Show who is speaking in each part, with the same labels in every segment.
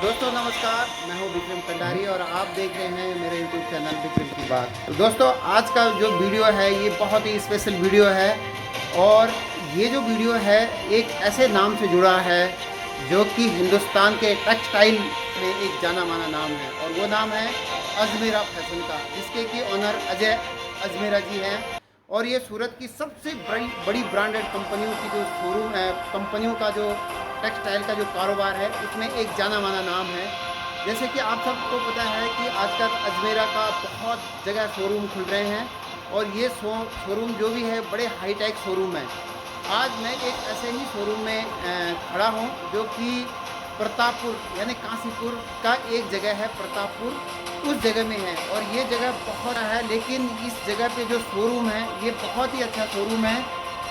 Speaker 1: दोस्तों नमस्कार, मैं हूं विक्रम कंडारी और आप देख रहे हैं मेरे यूट्यूब चैनल विक्रम की बात। तो दोस्तों आज का जो वीडियो है ये बहुत ही स्पेशल वीडियो है और ये जो वीडियो है एक ऐसे नाम से जुड़ा है जो कि हिंदुस्तान के टेक्सटाइल में एक जाना माना नाम है और वो नाम है अजमेरा फैशन का, जिसके कि ऑनर अजय अजमेरा जी हैं। और ये सूरत की सबसे बड़ी ब्रांडेड कंपनियों की जो शोरूम है, कंपनियों का जो टेक्सटाइल का जो कारोबार है उसमें एक जाना माना नाम है। जैसे कि आप सबको पता है कि आजकल अजमेरा का बहुत जगह शोरूम खुल रहे हैं और ये शोरूम जो भी है बड़े हाईटेक शोरूम है। आज मैं एक ऐसे ही शोरूम में खड़ा हूँ जो कि प्रतापपुर यानी काशीपुर का एक जगह है, प्रतापपुर उस जगह में है और ये जगह बहुत है। लेकिन इस जगह पे जो शोरूम है ये बहुत ही अच्छा शोरूम है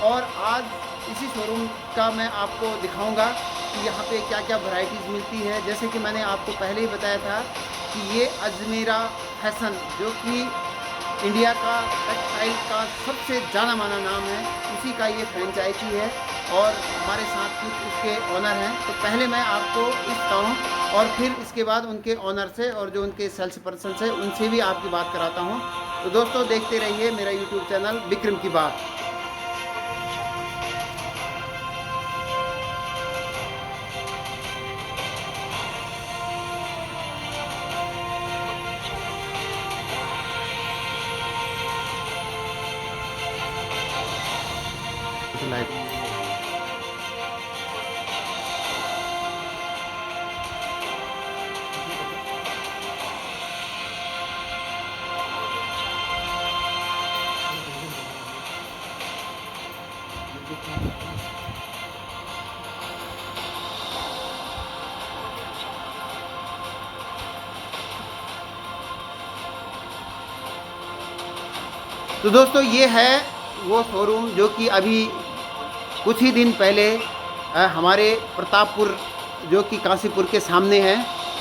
Speaker 1: और आज इसी शोरूम का मैं आपको दिखाऊंगा कि यहाँ पे क्या क्या वैरायटीज़ मिलती है। जैसे कि मैंने आपको पहले ही बताया था कि ये अजमेरा फैशन जो कि इंडिया का टेक्सटाइल का सबसे जाना माना नाम है, उसी का ये फ्रेंचाइजी है और हमारे साथ कुछ उसके ऑनर हैं। तो पहले मैं आपको इसका हूँ और फिर इसके बाद उनके ऑनर से और जो उनके सेल्स पर्सन से उनसे भी आपकी बात कराता हूँ। तो दोस्तों देखते रहिए मेरा यूट्यूब चैनल विक्रम की बात। तो दोस्तों ये है वो शोरूम जो कि अभी कुछ ही दिन पहले हमारे प्रतापपुर जो कि काशीपुर के सामने है।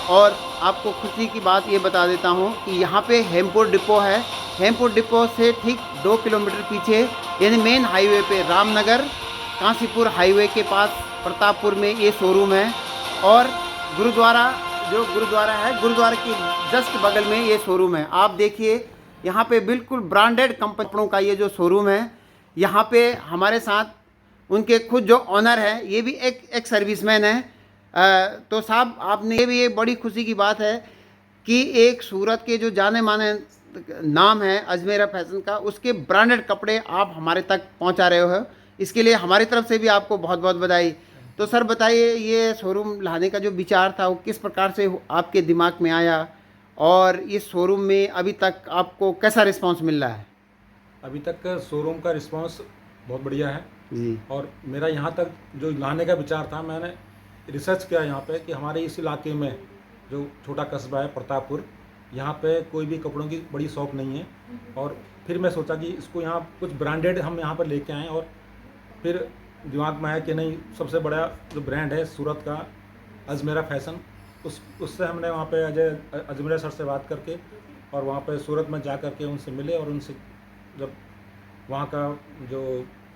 Speaker 1: और आपको खुशी की बात ये बता देता हूँ कि यहाँ पे हेमपुर डिपो है। हेमपुर डिपो से ठीक 2 किलोमीटर पीछे यानी मेन हाईवे पे रामनगर काशीपुर हाईवे के पास प्रतापपुर में ये शोरूम है। और गुरुद्वारा जो गुरुद्वारा है, गुरुद्वारा के जस्ट बगल में ये शोरूम है। आप देखिए यहाँ पे बिल्कुल ब्रांडेड कंपनियों का ये जो शोरूम है। यहाँ पे हमारे साथ उनके खुद जो ऑनर है ये भी एक सर्विसमैन है। तो साहब आपने ये भी एक बड़ी खुशी की बात है कि एक सूरत के जो जाने माने नाम है अजमेरा फैशन का, उसके ब्रांडेड कपड़े आप हमारे तक पहुंचा रहे हो। इसके लिए हमारी तरफ से भी आपको बहुत बहुत बधाई। तो सर बताइए ये शोरूम लाने का जो विचार था वो किस प्रकार से आपके दिमाग में आया और इस शोरूम में अभी तक आपको कैसा रिस्पांस मिल रहा है?
Speaker 2: अभी तक शोरूम का रिस्पांस बहुत बढ़िया है
Speaker 1: जी।
Speaker 2: और मेरा यहाँ तक जो लाने का विचार था, मैंने रिसर्च किया यहाँ पे कि हमारे इस इलाके में जो छोटा कस्बा है प्रतापपुर, यहाँ पे कोई भी कपड़ों की बड़ी शॉप नहीं है। और फिर मैं सोचा कि इसको यहाँ कुछ ब्रांडेड हम यहाँ पर लेके आएँ और फिर दिमाग में आया कि नहीं, सबसे बड़ा जो ब्रांड है सूरत का अजमेरा फैशन, उससे हमने वहाँ पे अजमेरा सर से बात करके और वहाँ पे सूरत में जा कर के उनसे मिले और उनसे जब वहाँ का जो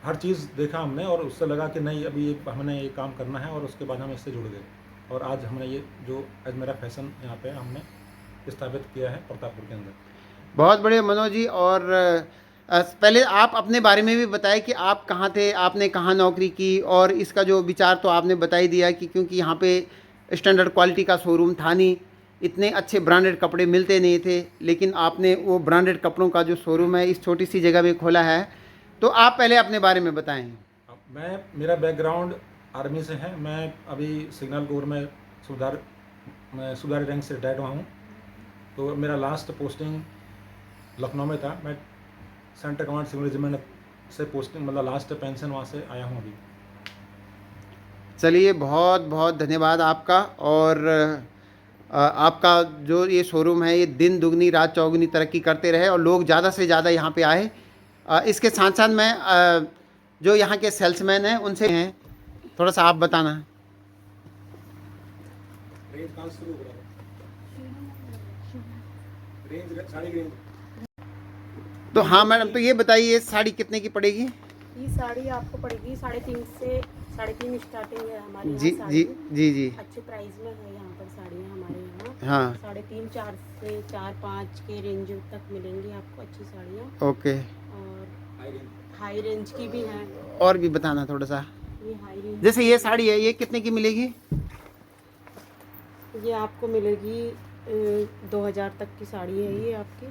Speaker 2: हर चीज़ देखा हमने और उससे लगा कि नहीं, अभी हमने ये काम करना है और उसके बाद हम इससे जुड़ गए और आज हमने ये जो अजमेरा फैशन यहाँ पे हमने स्थापित किया है प्रतापपुर के अंदर।
Speaker 1: बहुत बढ़िया मनोज जी। और पहले आप अपने बारे में भी बताएं कि आप कहाँ थे, आपने कहाँ नौकरी की और इसका जो विचार तो आपने बता ही दिया कि क्योंकि यहाँ पे स्टैंडर्ड क्वालिटी का शोरूम था नहीं, इतने अच्छे ब्रांडेड कपड़े मिलते नहीं थे, लेकिन आपने वो ब्रांडेड कपड़ों का जो शोरूम है इस छोटी सी जगह में खोला है। तो आप पहले अपने बारे में बताएं।
Speaker 2: मेरा बैकग्राउंड आर्मी से है। मैं अभी सिग्नल कोर में सुधार रैंक से रिटायर्ड हुआ हूँ। तो मेरा लास्ट पोस्टिंग लखनऊ में था। मैं सेंटर कमांड सिविल रेजिमेंट से पोस्टिंग, मतलब लास्ट पेंशन वहाँ से आया हूँ अभी।
Speaker 1: चलिए बहुत बहुत धन्यवाद आपका। और आपका जो ये शोरूम है ये दिन दुगनी रात चौगुनी तरक्की करते रहे और लोग ज़्यादा से ज़्यादा यहाँ पे आए। इसके साथ साथ मैं जो यहाँ के सेल्समैन हैं उनसे हैं, थोड़ा सा आप बताना। तो हाँ मैडम, तो ये बताइए साड़ी कितने की पड़ेगी?
Speaker 3: ये साड़ी आपको पड़ेगी 3.5 से 3.5 स्टार्टिंग है हमारे यहाँ
Speaker 1: जी
Speaker 3: साड़ी।
Speaker 1: जी अच्छे
Speaker 3: प्राइस में है यहाँ पर साड़ियाँ हमारे यहाँ।
Speaker 1: हाँ
Speaker 3: 3.5 4 से 4 5 के रेंज तक मिलेंगी आपको अच्छी साड़ियाँ।
Speaker 1: ओके।
Speaker 3: और हाई रेंज की भी हैं।
Speaker 1: और भी बताना थोड़ा सा।
Speaker 3: ये हाई रेंज
Speaker 1: जैसे ये साड़ी है, ये कितने की मिलेगी?
Speaker 3: ये आपको मिलेगी 2000 तक की साड़ी है ये आपकी।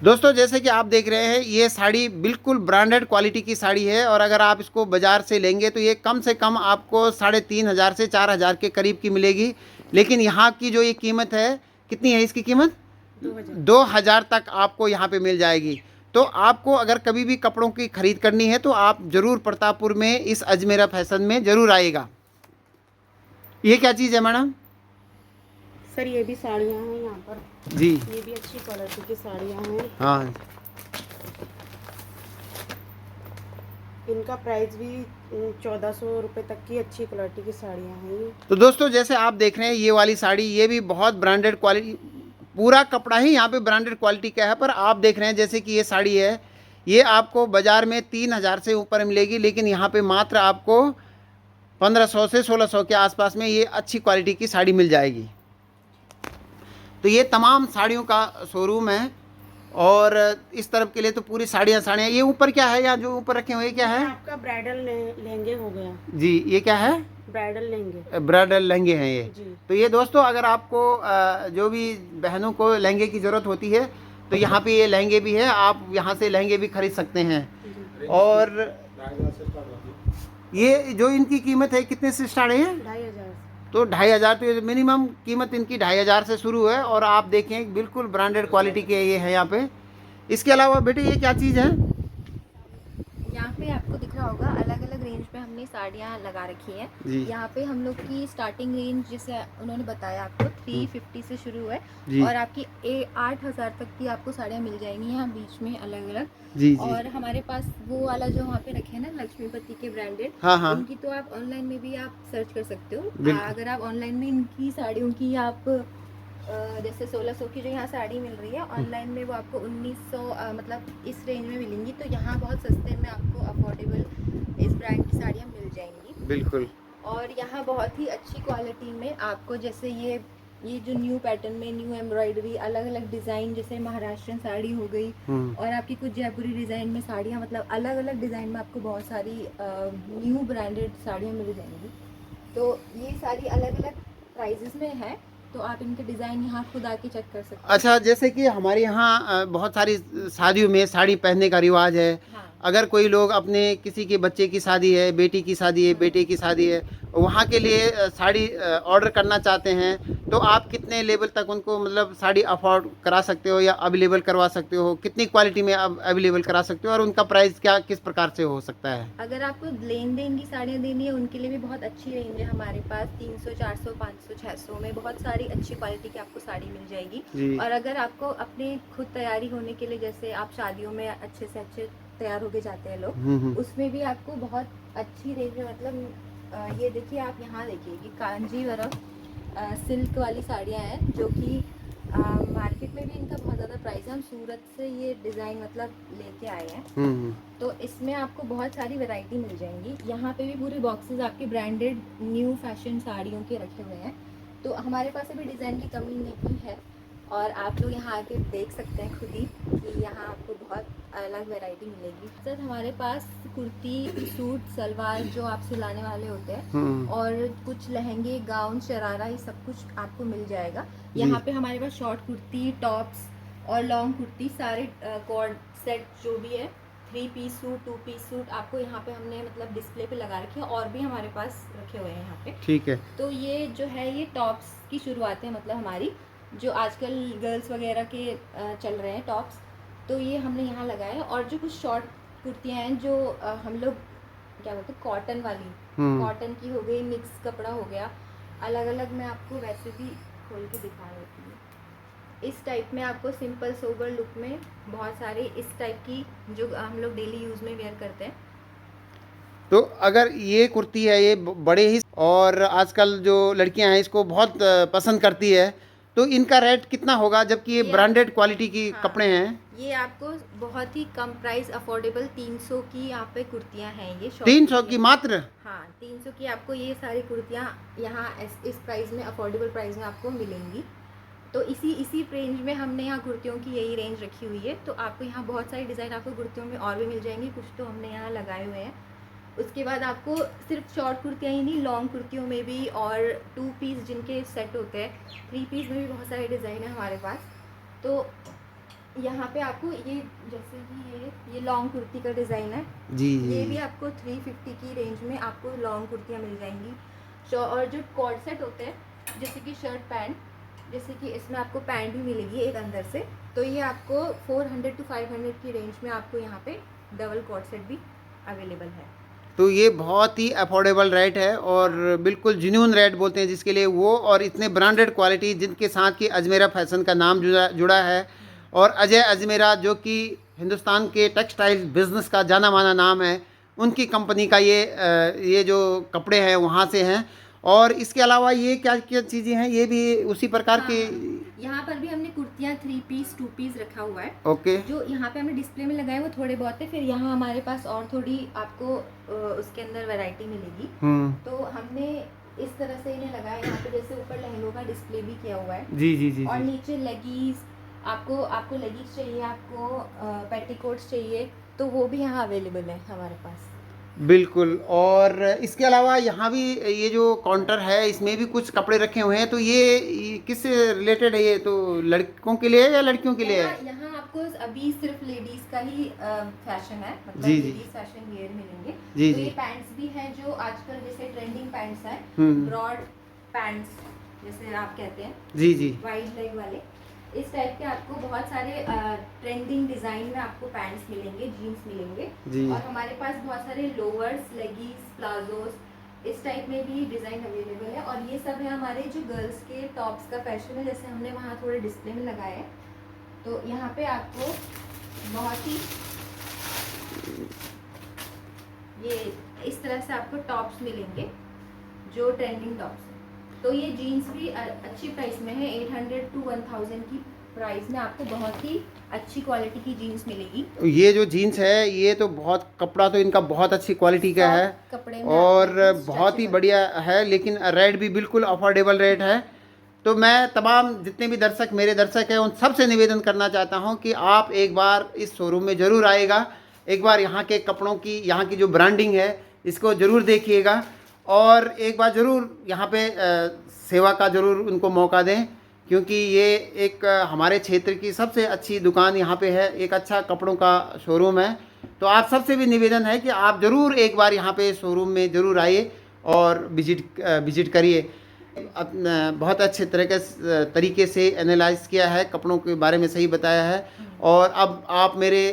Speaker 1: दोस्तों जैसे कि आप देख रहे हैं, ये साड़ी बिल्कुल ब्रांडेड क्वालिटी की साड़ी है, और अगर आप इसको बाज़ार से लेंगे तो ये कम से कम आपको 3500 से 4000 के करीब की मिलेगी। लेकिन यहाँ की जो ये कीमत है, कितनी है इसकी कीमत? 2000 तक आपको यहाँ पे मिल जाएगी। तो आपको अगर कभी भी कपड़ों की खरीद करनी है तो आप ज़रूर प्रतापपुर में इस अजमेरा फैशन में ज़रूर आइएगा। ये क्या चीज़ है मैडम?
Speaker 3: सर ये भी साड़ियाँ हैं यहाँ पर
Speaker 1: जी।
Speaker 3: ये भी अच्छी क्वालिटी की साड़ियाँ हैं।
Speaker 1: हाँ,
Speaker 3: इनका प्राइस भी 1400 रुपये तक की अच्छी क्वालिटी की साड़ियाँ हैं ये।
Speaker 1: तो दोस्तों जैसे आप देख रहे हैं, ये वाली साड़ी ये भी बहुत ब्रांडेड क्वालिटी, पूरा कपड़ा ही यहाँ पे ब्रांडेड क्वालिटी का है। पर आप देख रहे हैं जैसे कि ये साड़ी है, ये आपको बाज़ार में 3000 से ऊपर मिलेगी, लेकिन यहाँ पे मात्र आपको 1500 से 1600 के आसपास में ये अच्छी क्वालिटी की साड़ी मिल जाएगी। तो ये तमाम साड़ियों का शोरूम है, और इस तरफ के लिए तो पूरी साड़ियाँ। ये ऊपर क्या है, या जो ऊपर रखे हुए क्या है?
Speaker 3: आपका ब्राइडल लहंगे हो गया
Speaker 1: जी, ये क्या है?
Speaker 3: ब्राइडल लहंगे।
Speaker 1: ब्राइडल लहंगे हैं ये
Speaker 3: जी।
Speaker 1: तो ये दोस्तों, अगर आपको जो भी बहनों को लहंगे की ज़रूरत होती है तो यहाँ पे ये लहंगे भी है, आप यहाँ से लहंगे भी खरीद सकते हैं। और ये जो इनकी कीमत है, कितने से स्टार्ट है?
Speaker 3: 2500।
Speaker 1: तो 2500, तो ये मिनिमम कीमत इनकी 2500 से शुरू है। और आप देखें बिल्कुल ब्रांडेड क्वालिटी के ये है यहाँ पे। इसके अलावा बेटे ये क्या चीज़ है?
Speaker 4: यहाँ पे आपको दिख रहा होगा अलग अलग रेंज पे हमने साड़ियाँ लगा रखी हैं।
Speaker 1: जी।
Speaker 4: यहाँ पे हम लोग की स्टार्टिंग रेंज जैसे उन्होंने बताया आपको 350 से शुरू है,
Speaker 1: जी।
Speaker 4: और आपकी 8000 तक की आपको साड़ियाँ मिल जाएंगी यहाँ बीच में अलग अलग।
Speaker 1: जी जी।
Speaker 4: और हमारे पास वो वाला जो वहाँ पे रखे हैं ना लक्ष्मीपति के ब्रांडेड,
Speaker 1: हाँ हाँ,
Speaker 4: उनकी तो आप ऑनलाइन में भी आप सर्च कर सकते हो।
Speaker 1: बिल्कुल।
Speaker 4: अगर आप ऑनलाइन में इनकी साड़ियों की आप जैसे 1600 की जो यहाँ साड़ी मिल रही है, ऑनलाइन में वो आपको 1900 मतलब इस रेंज में मिलेंगी। तो यहाँ बहुत सस्ते में आपको अफोर्डेबल इस ब्रांड की साड़ियाँ मिल जाएंगी।
Speaker 1: बिल्कुल।
Speaker 4: और यहाँ बहुत ही अच्छी क्वालिटी में आपको जैसे ये जो न्यू पैटर्न में न्यू एम्ब्रॉयडरी अलग अलग डिज़ाइन, जैसे महाराष्ट्रन साड़ी हो गई, और आपकी कुछ जयपुरी डिज़ाइन में साड़ियाँ, मतलब अलग अलग डिज़ाइन में आपको बहुत सारी न्यू ब्रांडेड साड़ियाँ मिल जाएंगी। तो ये सारी अलग अलग प्राइजेस में है, तो आप इनके डिज़ाइन यहाँ खुद आके चेक कर सकते हैं।
Speaker 1: अच्छा, जैसे कि हमारे यहाँ बहुत सारी शादियों में साड़ी पहनने का रिवाज है।
Speaker 4: हाँ।
Speaker 1: अगर कोई लोग अपने किसी के बच्चे की शादी है, बेटी की शादी है, बेटे की शादी है, वहाँ के लिए साड़ी ऑर्डर करना चाहते हैं, तो आप कितने लेवल तक उनको मतलब साड़ी अफोर्ड करा सकते हो या अवेलेबल करवा सकते हो? कितनी क्वालिटी में अवेलेबल करा सकते हो, और उनका प्राइस क्या किस प्रकार से हो सकता है?
Speaker 4: अगर आपको लेन देन की साड़ियाँ देनी है उनके लिए भी बहुत अच्छी रेंज है हमारे पास। 300 400 500 600 में बहुत सारी अच्छी क्वालिटी की आपको साड़ी मिल जाएगी।
Speaker 1: जी।
Speaker 4: और अगर आपको अपने खुद तैयारी होने के लिए, जैसे आप शादियों में अच्छे से अच्छे तैयार होके जाते हैं लोग, उसमें भी आपको बहुत अच्छी रेंज में, मतलब ये देखिए आप यहाँ देखिए कि कांजीवरम सिल्क वाली साड़ियाँ हैं, जो कि मार्केट में भी इनका बहुत ज़्यादा प्राइस है। हम सूरत से ये डिज़ाइन मतलब लेके आए हैं। तो इसमें आपको बहुत सारी वैरायटी मिल जाएंगी। यहाँ पे भी पूरे बॉक्सेस आपके ब्रांडेड न्यू फैशन साड़ियों के रखे हुए हैं। तो हमारे पास अभी डिज़ाइन की कमी नहीं है, और आप लोग यहाँ आके देख सकते हैं खुद ही कि यहाँ आपको बहुत अलग वैरायटी मिलेगी। सर हमारे पास कुर्ती, सूट, सलवार जो आप सिलाने वाले होते हैं, और कुछ लहंगे, गाउन, शरारा, ये सब कुछ आपको मिल जाएगा। यहाँ पे हमारे पास शॉर्ट कुर्ती, टॉप्स और लॉन्ग कुर्ती, सारे कॉर्ड सेट जो भी है, 3 पीस सूट, 2 पीस सूट आपको यहाँ पे हमने मतलब डिस्प्ले पे लगा रखे हैं, और भी हमारे पास रखे हुए हैं यहाँ पे।
Speaker 1: ठीक है।
Speaker 4: तो ये जो है ये टॉप्स की शुरुआत है, मतलब हमारी जो आजकल गर्ल्स वगैरह के चल रहे हैं टॉप्स, तो ये हमने यहाँ लगाए हैं। और जो कुछ शॉर्ट कुर्तियाँ हैं जो हम लोग क्या बोलते हैं, कॉटन वाली, कॉटन की हो गई, मिक्स कपड़ा हो गया, अलग अलग मैं आपको वैसे भी खोल के दिखा देती हूँ। इस टाइप में आपको सिंपल सोबर लुक में बहुत सारे इस टाइप की जो हम लोग डेली यूज़ में वेयर करते हैं।
Speaker 1: तो अगर ये कुर्ती है, ये बड़े ही, और आजकल जो लड़कियां हैं इसको बहुत पसंद करती है, तो इनका रेट कितना होगा, जबकि ये
Speaker 4: ये
Speaker 1: ब्रांडेड क्वालिटी की
Speaker 4: हाँ,
Speaker 1: कपड़े हैं?
Speaker 4: ये आपको बहुत ही कम प्राइस अफोर्डेबल 300 की यहाँ पे कुर्तियाँ हैं ये
Speaker 1: 300 की मात्र?
Speaker 4: हाँ 300 की आपको ये सारी कुर्तियाँ यहाँ इस प्राइस में, अफोर्डेबल प्राइस में आपको मिलेंगी। तो इसी रेंज में हमने यहाँ कुर्तियों की यही रेंज रखी हुई है। तो आपको यहाँ बहुत सारी डिज़ाइन आपको कुर्तियों में और भी मिल जाएंगी, कुछ तो हमने यहाँ लगाए हुए हैं। उसके बाद आपको सिर्फ शॉर्ट कुर्तियाँ ही नहीं, लॉन्ग कुर्तियों में भी और 2 पीस जिनके सेट होते हैं, 3 पीस में भी बहुत सारे डिज़ाइन है हमारे पास। तो यहाँ पे आपको ये जैसे कि ये लॉन्ग कुर्ती का डिज़ाइन है
Speaker 1: जी
Speaker 4: ये
Speaker 1: जी।
Speaker 4: भी आपको 350 की रेंज में आपको लॉन्ग कुर्तियाँ मिल जाएंगी। और जो कॉर्ड सेट होते हैं जैसे कि शर्ट पैंट, जैसे कि इसमें आपको पैंट भी मिलेगी एक अंदर से, तो ये आपको 400 to 500 की रेंज में आपको यहाँ पे डबल कॉर्ड सेट भी अवेलेबल है।
Speaker 1: तो ये बहुत ही अफोर्डेबल रेट है और बिल्कुल जिन्यून रेट बोलते हैं जिसके लिए वो, और इतने ब्रांडेड क्वालिटी जिनके साथ कि अजमेरा फैशन का नाम जुड़ा है। और अजय अजमेरा जो कि हिंदुस्तान के टेक्सटाइल बिजनेस का जाना माना नाम है, उनकी कंपनी का ये जो कपड़े हैं वहाँ से हैं। और इसके अलावा ये क्या क्या चीज़ें हैं, ये भी उसी प्रकार के?
Speaker 4: यहाँ पर भी हमने कुर्तियाँ 3 पीस 2 पीस रखा हुआ है।
Speaker 1: ओके।
Speaker 4: जो यहाँ पे हमने डिस्प्ले में लगाए वो थोड़े बहुत है, फिर यहाँ हमारे पास और थोड़ी आपको उसके अंदर वैरायटी मिलेगी। तो हमने इस तरह से इन्हें लगाया यहाँ पे, जैसे ऊपर लहंगों का डिस्प्ले भी किया हुआ है।
Speaker 1: जी जी जी
Speaker 4: और
Speaker 1: जी।
Speaker 4: नीचे लेगीज, आपको लेगीज चाहिए, आपको पेटीकोट्स चाहिए, तो वो भी यहाँ अवेलेबल है हमारे पास।
Speaker 1: बिल्कुल। और इसके अलावा यहाँ भी ये जो काउंटर है इसमें भी कुछ कपड़े रखे हुए हैं, तो ये किस रिलेटेड है? ये तो लड़कों के लिए है या लड़कियों के लिए है?
Speaker 4: यहाँ आपको अभी सिर्फ लेडीज का ही फैशन है, मतलब
Speaker 1: जी, जी।
Speaker 4: लेडीज फैशन वियर मिलेंगे।
Speaker 1: जी,
Speaker 4: तो
Speaker 1: जी।
Speaker 4: ये पैंट्स भी हैं जो आजकल जैसे ट्रेंडिंग पैंट्स हैं,
Speaker 1: हम्म।
Speaker 4: ब्रॉड पैंट्स जैसे आप कहते हैं,
Speaker 1: जी जी।
Speaker 4: वाइड लेग वाले, इस टाइप के आपको बहुत सारे ट्रेंडिंग डिजाइन में आपको पैंट्स मिलेंगे, जीन्स मिलेंगे।
Speaker 1: जी।
Speaker 4: और हमारे पास बहुत सारे लोअर्स, लेगीज, प्लाजोस इस टाइप में भी डिज़ाइन अवेलेबल है। और ये सब है हमारे जो गर्ल्स के टॉप्स का फैशन है, जैसे हमने वहाँ थोड़े डिस्प्ले में लगाए हैं। तो यहाँ पे आपको बहुत ही ये इस तरह से आपको टॉप्स मिलेंगे जो ट्रेंडिंग टॉप्स हैं। तो ये जीन्स भी अच्छी प्राइस में है, 800 to 1000 की प्राइस में आपको बहुत ही अच्छी क्वालिटी की जीन्स मिलेगी।
Speaker 1: ये जो जीन्स है ये तो बहुत, कपड़ा तो इनका बहुत अच्छी क्वालिटी का है
Speaker 4: कपड़े में
Speaker 1: और
Speaker 4: आपको
Speaker 1: बहुत ही
Speaker 4: stretchable।
Speaker 1: बढ़िया है, लेकिन रेट भी बिल्कुल अफोर्डेबल रेट है। तो मैं तमाम जितने भी मेरे दर्शक हैं उन सबसे निवेदन करना चाहता हूं कि आप एक बार इस शोरूम में ज़रूर आइएगा, एक बार यहाँ के कपड़ों की, यहाँ की जो ब्रांडिंग है इसको ज़रूर देखिएगा, और एक बार ज़रूर यहाँ पे सेवा का ज़रूर उनको मौका दें, क्योंकि ये एक हमारे क्षेत्र की सबसे अच्छी दुकान यहाँ पे है, एक अच्छा कपड़ों का शोरूम है। तो आप सबसे भी निवेदन है कि आप ज़रूर एक बार यहाँ पे शोरूम में ज़रूर आइए और विजिट करिए। बहुत अच्छे तरीके से एनालाइज किया है, कपड़ों के बारे में सही बताया है। और अब आप मेरे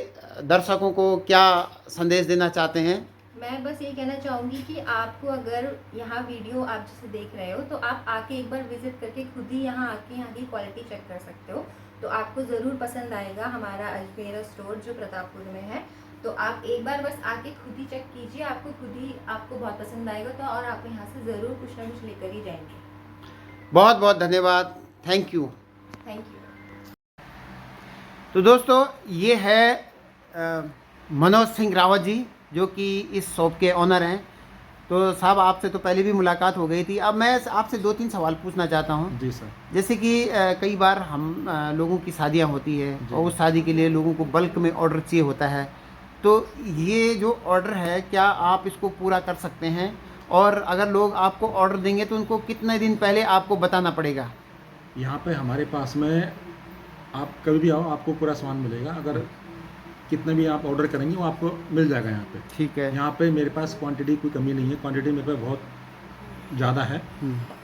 Speaker 1: दर्शकों को क्या संदेश देना चाहते हैं?
Speaker 4: मैं बस ये कहना चाहूँगी कि आपको अगर यहाँ वीडियो आप जिसे देख रहे हो तो आप आके एक बार विजिट करके खुद ही यहाँ आके यहाँ की क्वालिटी चेक कर सकते हो। तो आपको ज़रूर पसंद आएगा हमारा अजमेरा स्टोर जो प्रतापपुर में है। तो आप एक बार बस आके खुद ही चेक कीजिए, आपको बहुत पसंद आएगा। तो और आप यहाँ से ज़रूर कुछ ना कुछ लेकर ही जाएंगे।
Speaker 1: बहुत बहुत धन्यवाद, थैंक यू।
Speaker 4: Thank you.
Speaker 1: तो दोस्तों ये है मनोज सिंह रावत जी जो कि इस शॉप के ऑनर हैं। तो साहब आपसे तो पहले भी मुलाकात हो गई थी, अब मैं आपसे 2-3 सवाल पूछना चाहता हूँ।
Speaker 2: जी सर।
Speaker 1: जैसे कि कई बार हम लोगों की शादियाँ होती है और उस शादी के लिए लोगों को बल्क में ऑर्डर चाहिए होता है, तो ये जो ऑर्डर है क्या आप इसको पूरा कर सकते हैं? और अगर लोग आपको ऑर्डर देंगे तो उनको कितने दिन पहले आपको बताना पड़ेगा?
Speaker 2: यहाँ पे हमारे पास में आप कभी भी आओ, आपको पूरा सामान मिलेगा। अगर कितने भी आप ऑर्डर करेंगे वो आपको मिल जाएगा यहाँ पे।
Speaker 1: ठीक है।
Speaker 2: यहाँ पे मेरे पास क्वांटिटी कोई कमी नहीं है, क्वांटिटी मेरे पास बहुत ज़्यादा है।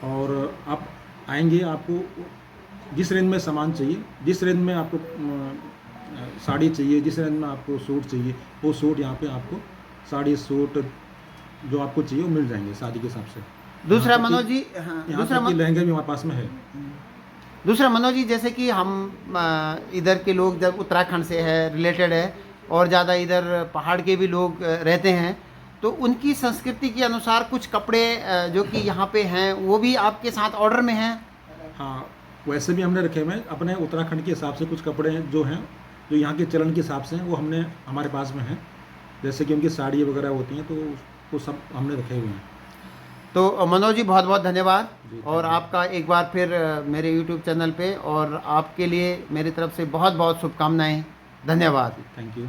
Speaker 2: और आप आएंगे, आपको जिस रेंज में सामान चाहिए, जिस रेंज में आपको साड़ी चाहिए, जिस रेंज में आपको सूट चाहिए, वो सूट यहाँ पे आपको साड़ी सूट जो आपको चाहिए वो मिल जाएंगे शादी के हिसाब से।
Speaker 1: दूसरा मनोज जी,
Speaker 2: यहाँ तक कि लहंगे भी हमारे पास में है।
Speaker 1: दूसरा मनोज जी, जैसे कि हम इधर के लोग जब उत्तराखंड से है रिलेटेड है और ज़्यादा इधर पहाड़ के भी लोग रहते हैं, तो उनकी संस्कृति के अनुसार कुछ कपड़े जो कि यहाँ पे हैं वो भी आपके साथ ऑर्डर में हैं?
Speaker 2: हाँ, वैसे भी हमने रखे हुए हैं अपने उत्तराखंड के हिसाब से। कुछ कपड़े हैं जो जो यहाँ के चलन के हिसाब से हैं, वो हमने हमारे पास में हैं। जैसे कि उनकी साड़ी वगैरह होती हैं, तो वो सब हमने रखे हुए हैं।
Speaker 1: तो मनोज जी बहुत बहुत धन्यवाद।
Speaker 2: जी,
Speaker 1: और आपका एक बार फिर मेरे यूट्यूब चैनल पे और आपके लिए मेरी तरफ से बहुत बहुत शुभकामनाएं। धन्यवाद।
Speaker 2: Thank you.